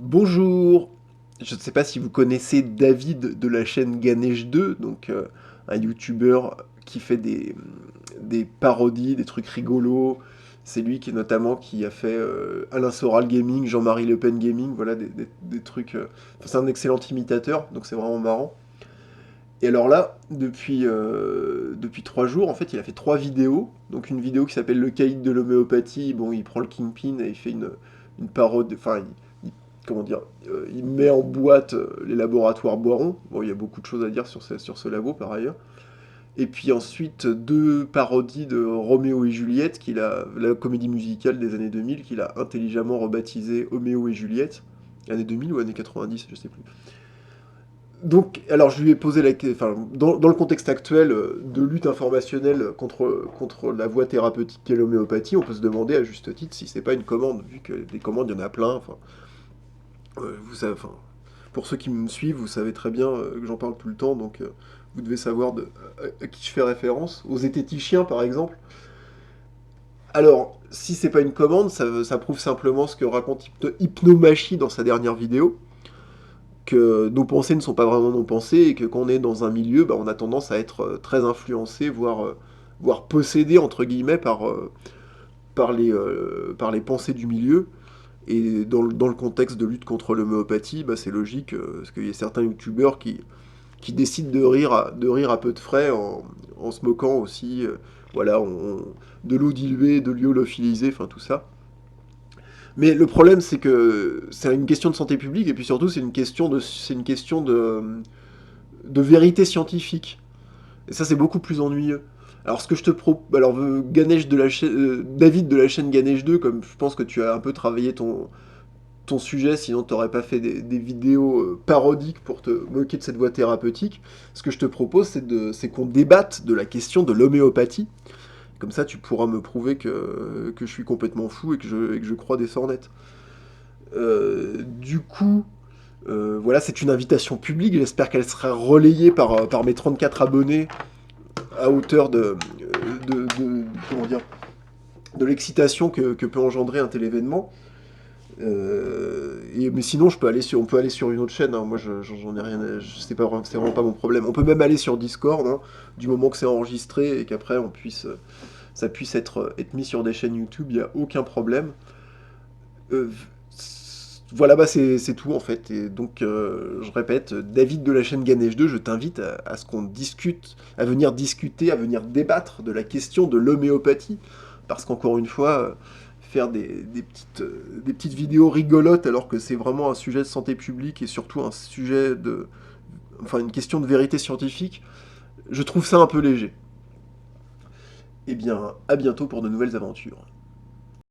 Bonjour, je ne sais pas si vous connaissez David de la chaîne Ganesh 2, donc un youtubeur qui fait des parodies, des trucs rigolos. C'est lui qui notamment qui a fait Alain Soral Gaming, Jean-Marie Le Pen Gaming, voilà des trucs. Enfin, c'est un excellent imitateur, donc c'est vraiment marrant. Et alors là, depuis 3 jours, en fait, il a fait 3 vidéos. Donc une vidéo qui s'appelle Le caïd de l'homéopathie. Bon, il prend le Kingpin et il fait une parode. Enfin, comment dire, il met en boîte les laboratoires Boiron. Bon, il y a beaucoup de choses à dire sur ce labo par ailleurs. Et puis ensuite, 2 parodies de Roméo et Juliette, la comédie musicale des années 2000, qu'il a intelligemment rebaptisé Homéo et Juliette. Années 2000 ou années 90, je sais plus. Donc, alors je lui ai posé la question, enfin, dans le contexte actuel de lutte informationnelle contre la voie thérapeutique qu'est l'homéopathie, on peut se demander à juste titre si c'est pas une commande, vu que des commandes, il y en a plein. Enfin, vous savez, enfin, pour ceux qui me suivent, vous savez très bien que j'en parle tout le temps, donc vous devez savoir à qui je fais référence. Aux zététiciens, par exemple. Alors, si c'est pas une commande, ça prouve simplement ce que raconte Hypnomachie dans sa dernière vidéo, que nos pensées ne sont pas vraiment nos pensées, et que quand on est dans un milieu, bah, on a tendance à être très influencé, voire possédé, entre guillemets, par les pensées du milieu. Et dans le contexte de lutte contre l'homéopathie, bah, c'est logique, parce qu'il y a certains youtubeurs qui décident de rire à peu de frais en se moquant aussi, voilà, de l'eau diluée, de l'eau lyophilisée, enfin tout ça. Mais le problème, c'est que c'est une question de santé publique, et puis surtout, c'est une question de vérité scientifique. Et ça, c'est beaucoup plus ennuyeux. Alors, ce que je te propose. Alors, David de la chaîne Ganesh 2, comme je pense que tu as un peu travaillé ton sujet, sinon tu n'aurais pas fait des vidéos parodiques pour te moquer de cette voie thérapeutique. Ce que je te propose, c'est qu'on débatte de la question de l'homéopathie. Comme ça, tu pourras me prouver que je suis complètement fou et que je crois des sornettes. Du coup, voilà, c'est une invitation publique. J'espère qu'elle sera relayée par mes 34 abonnés à hauteur comment dire, de l'excitation que peut engendrer un tel événement. Mais sinon, on peut aller sur une autre chaîne. Hein. Moi, j'en ai rien. C'est pas, c'est vraiment pas mon problème. On peut même aller sur Discord, hein, du moment que c'est enregistré et qu'après ça puisse être mis sur des chaînes YouTube. Il y a aucun problème. Euh, voilà, bah c'est tout en fait. Et donc, je répète, David de la chaîne Ganesh 2, je t'invite à ce qu'on discute, à venir discuter, à venir débattre de la question de l'homéopathie. Parce qu'encore une fois, faire des petites vidéos rigolotes alors que c'est vraiment un sujet de santé publique et surtout un sujet enfin une question de vérité scientifique, je trouve ça un peu léger. Eh bien, à bientôt pour de nouvelles aventures.